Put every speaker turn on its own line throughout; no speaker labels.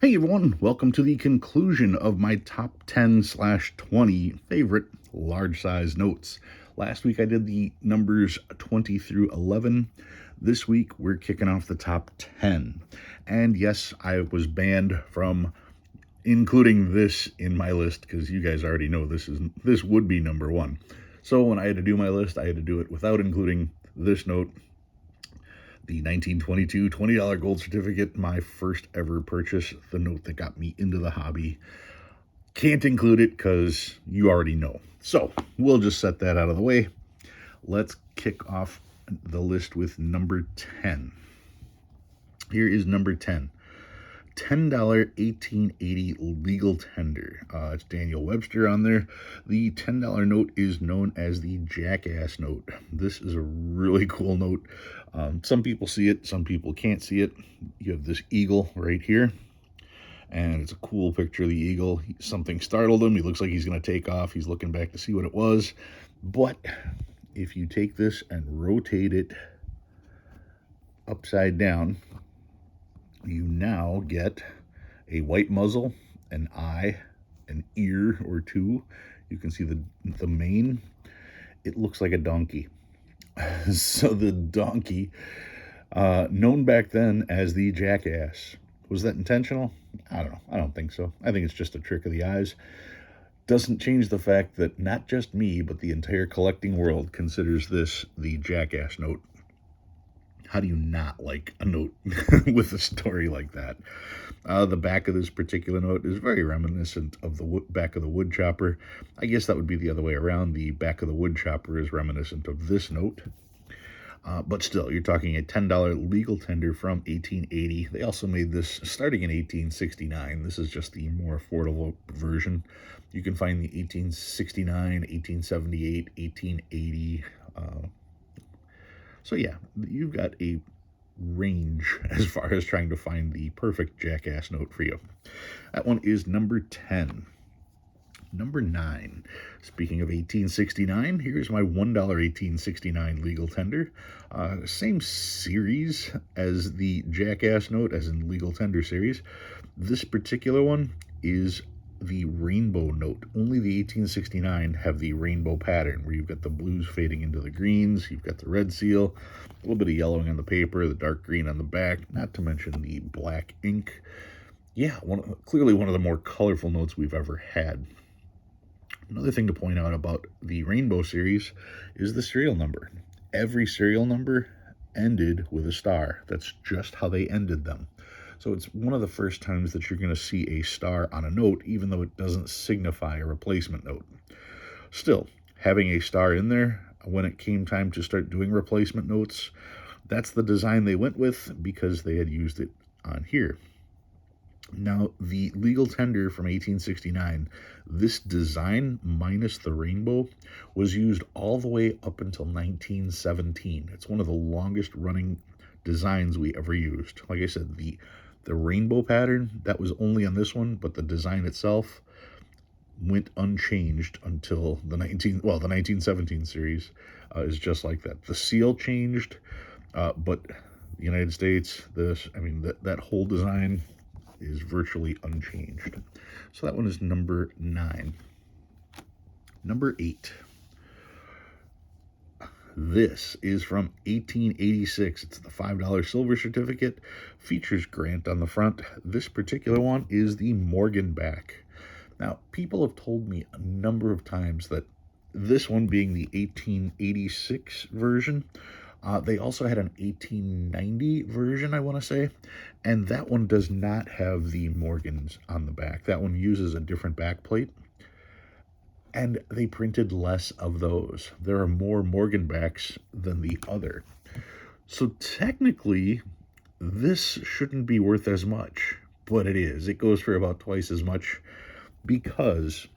Hey everyone, welcome to the conclusion of my top 10/20 favorite large size notes. Last week I did the numbers 20 through 11. This week we're kicking off the top 10. And yes, I was banned from including this in my list because you guys already know this would be number one. So when I had to do my list, I had to do it without including this note, the 1922 $20 gold certificate, my first ever purchase, the note that got me into the hobby. Can't include it because you already know. So we'll just set that out of the way. Let's kick off the list with number 10. Here is number 10. $10 1880 legal tender. It's Daniel Webster on there. The $10 note is known as the Jackass note. This is a really cool note. Some people see it, some people can't see it. You have this eagle right here, and it's a cool picture of the eagle. Something startled him. He looks like he's going to take off. He's looking back to see what it was. But if you take this and rotate it upside down, you now get a white muzzle, an eye, an ear or two. You can see the mane. It looks like a donkey. So the donkey, known back then as the Jackass. Was that intentional? I don't know. I don't think so. I think it's just a trick of the eyes. Doesn't change the fact that not just me, but the entire collecting world considers this the Jackass note. How do you not like a note with a story like that? The back of this particular note is very reminiscent of the back of the wood chopper. I guess that would be the other way around. The back of the wood chopper is reminiscent of this note. But still, you're talking a $10 legal tender from 1880. They also made this starting in 1869. This is just the more affordable version. You can find the 1869, 1878, 1880. So yeah, you've got a range as far as trying to find the perfect Jackass note for you. That one is number 10. Number 9. Speaking of 1869, here's my $1 1869 legal tender. Same series as the Jackass note, as in legal tender series. This particular one is the rainbow note. Only the 1869 have the rainbow pattern, where you've got the blues fading into the greens, you've got the red seal, a little bit of yellowing on the paper, the dark green on the back, not to mention the black ink. Yeah, clearly one of the more colorful notes we've ever had. Another thing to point out about the rainbow series is the serial number. Every serial number ended with a star. That's just how they ended them. So it's one of the first times that you're going to see a star on a note, even though it doesn't signify a replacement note. Still, having a star in there, when it came time to start doing replacement notes, that's the design they went with because they had used it on here. Now, the legal tender from 1869, this design minus the rainbow was used all the way up until 1917. It's one of the longest running designs we ever used. Like I said, the rainbow pattern, that was only on this one, but the design itself went unchanged until the 1917 series is just like that. The seal changed, but the United States, that whole design is virtually unchanged. So that one is number 9. Number 8. This is from 1886. It's the $5 silver certificate. Features Grant on the front. This particular one is the Morgan back. Now, people have told me a number of times that this one being the 1886 version, they also had an 1890 version, I want to say, and that one does not have the Morgans on the back. That one uses a different back plate, and they printed less of those. There are more Morgan backs than the other. So technically, this shouldn't be worth as much, but it is. It goes for about twice as much because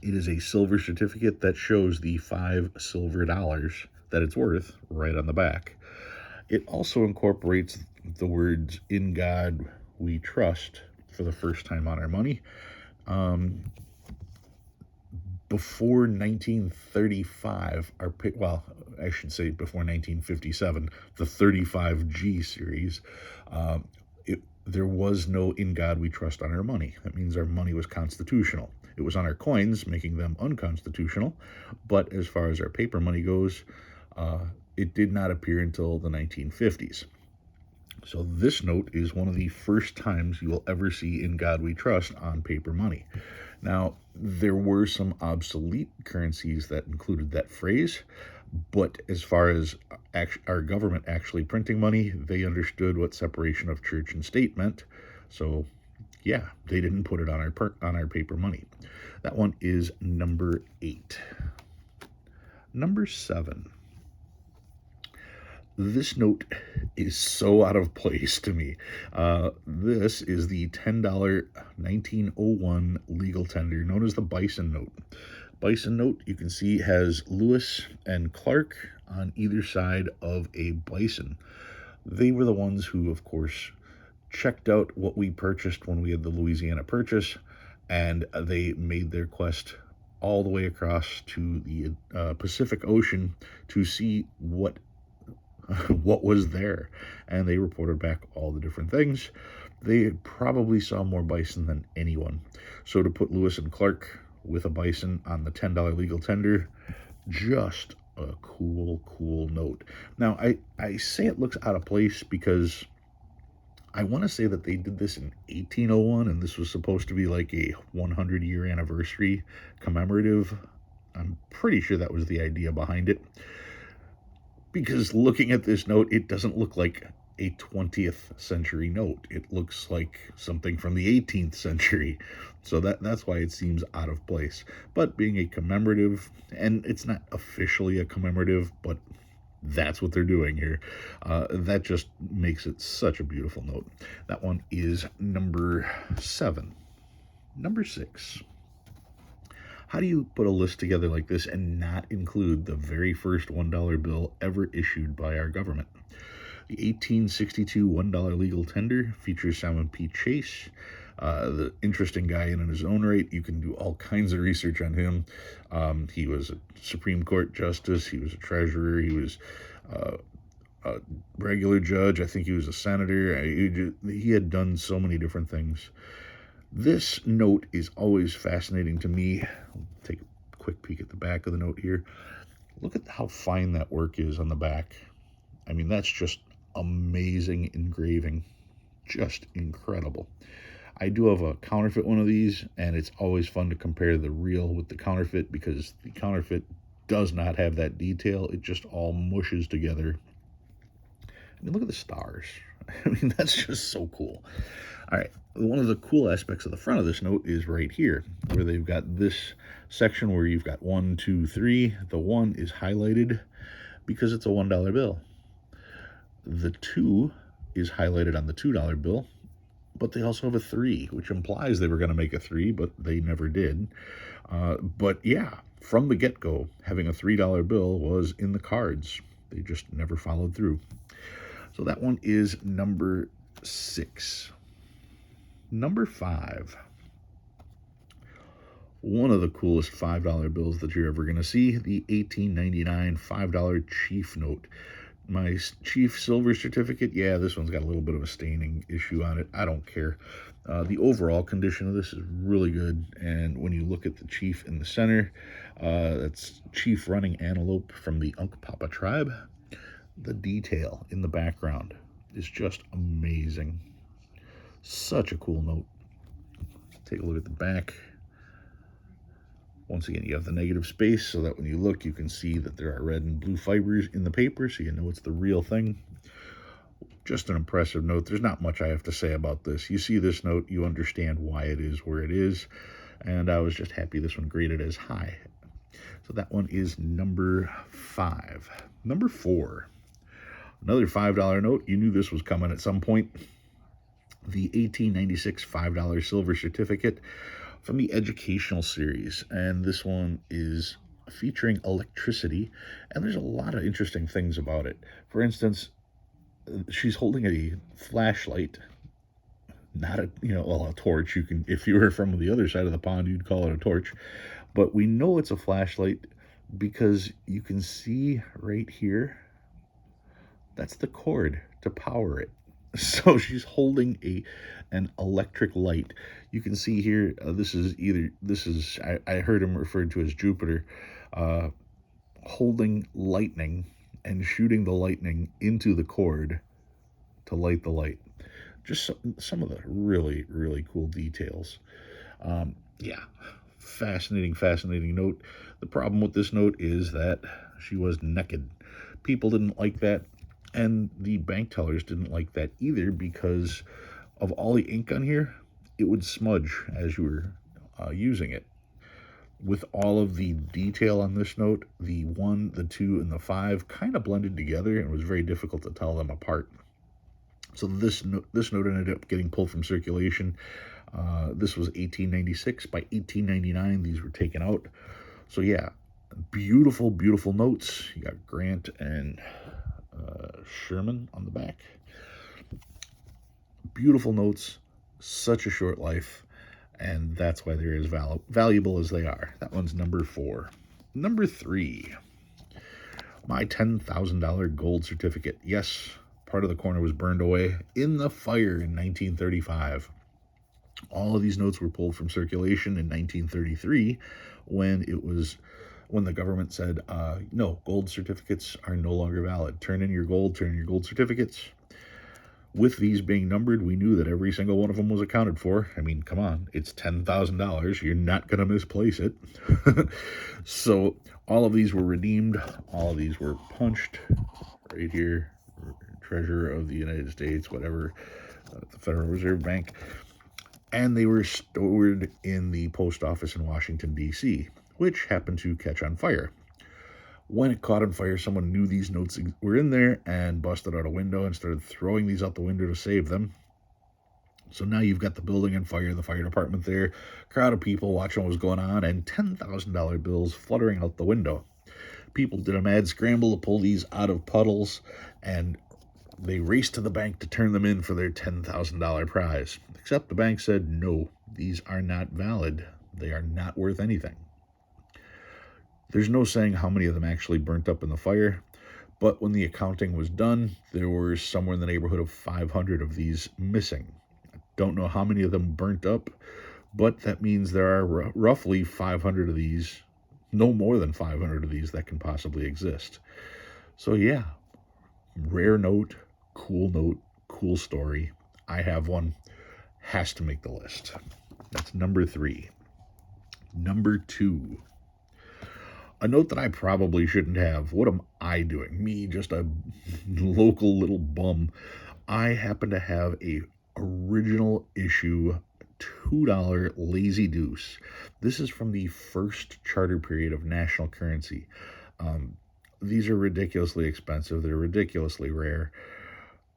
it is a silver certificate that shows the $5 silver that it's worth right on the back. It also incorporates the words "In God We Trust" for the first time on our money. Before 1935, I should say before 1957, the 35G series, there was no "in God we trust" on our money. That means our money was constitutional. It was on our coins, making them unconstitutional. But as far as our paper money goes, it did not appear until the 1950s. So this note is one of the first times you will ever see "in God we trust" on paper money. Now, there were some obsolete currencies that included that phrase, but as far as our government actually printing money, they understood what separation of church and state meant. So, yeah, they didn't put it on our paper money. That one is number 8. Number 7. This note is so out of place to me. This is the $10 1901 legal tender known as the bison note. Bison note, you can see, has Lewis and Clark on either side of a bison. They were the ones who, of course, checked out what we purchased when we had the Louisiana Purchase, and they made their quest all the way across to the Pacific Ocean to see what was there, and they reported back all the different things. They probably saw more bison than anyone. So to put Lewis and Clark with a bison on the $10 legal tender, just a cool note. Now, I say it looks out of place because I want to say that they did this in 1801, and this was supposed to be like a 100-year anniversary commemorative. I'm pretty sure that was the idea behind it. Because looking at this note, it doesn't look like a 20th century note. It looks like something from the 18th century. So that's why it seems out of place. But being a commemorative, and it's not officially a commemorative, but that's what they're doing here. That just makes it such a beautiful note. That one is number 7. Number 6. How do you put a list together like this and not include the very first $1 bill ever issued by our government? The 1862 $1 legal tender features Simon P. Chase, the interesting guy in his own right. You can do all kinds of research on him. He was a Supreme Court justice. He was a treasurer. He was a regular judge. I think he was a senator. He had done so many different things. This note is always fascinating to me. I'll take a quick peek at the back of the note here. Look at how fine that work is on the back. I mean, that's just amazing engraving. Just incredible. I do have a counterfeit one of these, and it's always fun to compare the real with the counterfeit because the counterfeit does not have that detail. It just all mushes together. I mean, look at the stars. I mean, that's just so cool. All right, one of the cool aspects of the front of this note is right here, where they've got this section where you've got 1, 2, 3. The 1 is highlighted because it's a $1 bill. The 2 is highlighted on the $2 bill, but they also have a 3, which implies they were going to make a 3, but they never did. But yeah, from the get-go, having a $3 bill was in the cards. They just never followed through. So that one is number 6. Number 5. One of the coolest $5 bills that you're ever going to see, the 1899 $5 Chief note. My Chief silver certificate, yeah, this one's got a little bit of a staining issue on it. I don't care. The overall condition of this is really good, and when you look at the Chief in the center, that's Chief running antelope from the Unkpapa tribe. The detail in the background is just amazing. Such a cool note. Take a look at the back. Once again, you have the negative space so that when you look, you can see that there are red and blue fibers in the paper, so you know it's the real thing. Just an impressive note. There's not much I have to say about this. You see this note, you understand why it is where it is, and I was just happy this one graded as high. So that one is number 5. Number 4. Another $5 note. You knew this was coming at some point. The 1896 $5 silver certificate from the educational series, and this one is featuring electricity, and there's a lot of interesting things about it. For instance, she's holding a flashlight, not a torch. You can, if you were from the other side of the pond, you'd call it a torch, but we know it's a flashlight because you can see right here, that's the cord to power it. So she's holding an electric light. You can see here, I heard him referred to as Jupiter, uh, holding lightning and shooting the lightning into the cord to light the light. Just some of the really, really cool details. Yeah, fascinating note. The problem with this note is that she was naked. People didn't like that, and the bank tellers didn't like that either because of all the ink on here. It would smudge as you were using it. With all of the detail on this note, the 1, the 2, and the 5 kind of blended together, and it was very difficult to tell them apart. So this note ended up getting pulled from circulation. This was 1896. By 1899, these were taken out. So yeah, beautiful notes. You got Grant and Sherman on the back. Beautiful notes. Such a short life, and that's why they're as valuable as they are. That one's number 4. Number 3, my $10,000 gold certificate. Yes, part of the corner was burned away in the fire in 1935. All of these notes were pulled from circulation in 1933 when the government said, no, gold certificates are no longer valid. Turn in your gold certificates. With these being numbered, we knew that every single one of them was accounted for. I mean, come on, it's $10,000. You're not going to misplace it. So all of these were redeemed. All of these were punched right here. Treasurer of the United States, whatever, the Federal Reserve Bank. And they were stored in the post office in Washington, D.C., which happened to catch on fire. When it caught on fire, someone knew these notes were in there and busted out a window and started throwing these out the window to save them. So now you've got the building on fire, the fire department there, crowd of people watching what was going on, and $10,000 bills fluttering out the window. People did a mad scramble to pull these out of puddles, and they raced to the bank to turn them in for their $10,000 prize. Except the bank said, no, these are not valid. They are not worth anything. There's no saying how many of them actually burnt up in the fire, but when the accounting was done, there were somewhere in the neighborhood of 500 of these missing. I don't know how many of them burnt up, but that means there are roughly 500 of these, no more than 500 of these that can possibly exist. So yeah, rare note, cool story. I have one. Has to make the list. That's number 3. Number 2. A note that I probably shouldn't have. What am I doing? Me, just a local little bum. I happen to have a original issue $2 Lazy Deuce. This is from the first charter period of national currency. These are ridiculously expensive. They're ridiculously rare.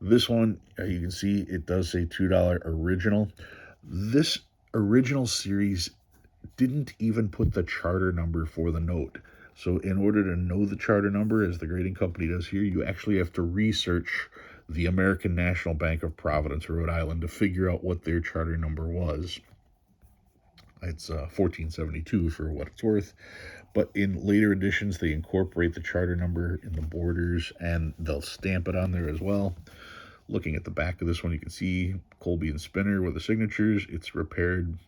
This one, you can see it does say $2 original. This original series didn't even put the charter number for the note. So in order to know the charter number, as the grading company does here, you actually have to research the American National Bank of Providence, Rhode Island, to figure out what their charter number was. It's 1472 for what it's worth. But in later editions, they incorporate the charter number in the borders, and they'll stamp it on there as well. Looking at the back of this one, you can see Colby and Spinner with the signatures. It's repaired.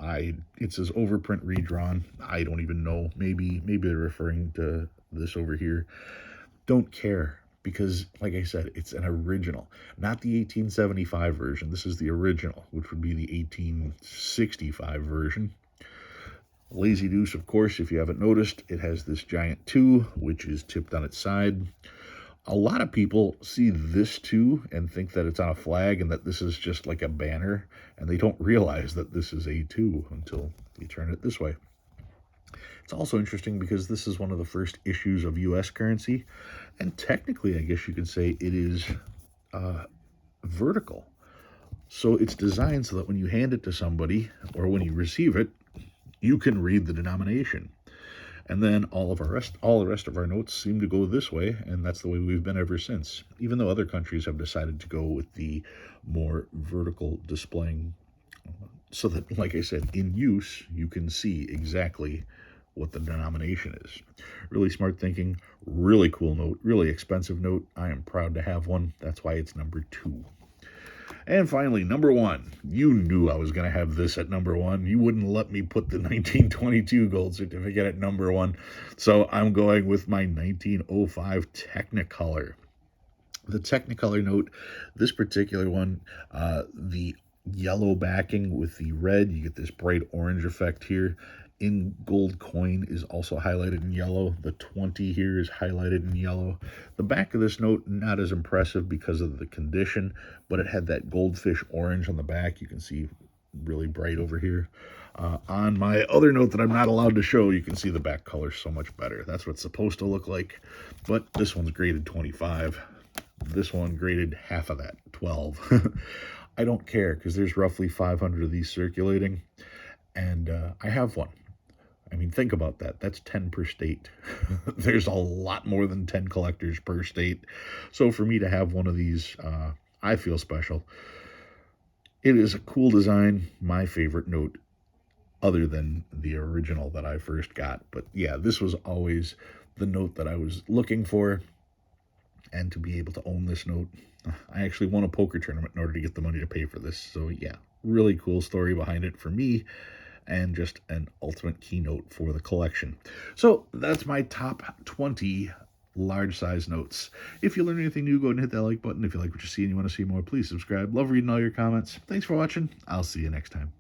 It says overprint redrawn. I don't even know. Maybe they're referring to this over here. Don't care, because like I said, it's an original, not the 1875 version. This is the original, which would be the 1865 version. Lazy Deuce, of course, if you haven't noticed, it has this giant 2, which is tipped on its side. A lot of people see this 2 and think that it's on a flag and that this is just like a banner, and they don't realize that this is a 2 until you turn it this way. It's also interesting because this is one of the first issues of U.S. currency, and technically, I guess you could say it is vertical. So it's designed so that when you hand it to somebody or when you receive it, you can read the denomination. And then all the rest of our notes seem to go this way, and that's the way we've been ever since, even though other countries have decided to go with the more vertical displaying, so that, like I said, in use, you can see exactly what the denomination is. Really smart thinking, really cool note, really expensive note. I am proud to have one. That's why it's number 2. And finally, number 1. You knew I was going to have this at number 1. You wouldn't let me put the 1922 gold certificate at number 1. So I'm going with my 1905 Technicolor. The Technicolor note, this particular one, the yellow backing with the red, you get this bright orange effect here. In gold coin is also highlighted in yellow. The 20 here is highlighted in yellow. The back of this note, not as impressive because of the condition, but it had that goldfish orange on the back. You can see really bright over here. On my other note that I'm not allowed to show, you can see the back color so much better. That's what it's supposed to look like, but this one's graded 25. This one graded half of that, 12. I don't care because there's roughly 500 of these circulating, and I have one. I mean, think about that. That's 10 per state. There's a lot more than 10 collectors per state. So for me to have one of these, I feel special. It is a cool design, my favorite note, other than the original that I first got. But yeah, this was always the note that I was looking for. And to be able to own this note, I actually won a poker tournament in order to get the money to pay for this. So yeah, really cool story behind it for me, and just an ultimate keynote for the collection. So that's my top 20 large size notes. If you learned anything new, go ahead and hit that like button. If you like what you see and you want to see more, please subscribe. Love reading all your comments. Thanks for watching. I'll see you next time.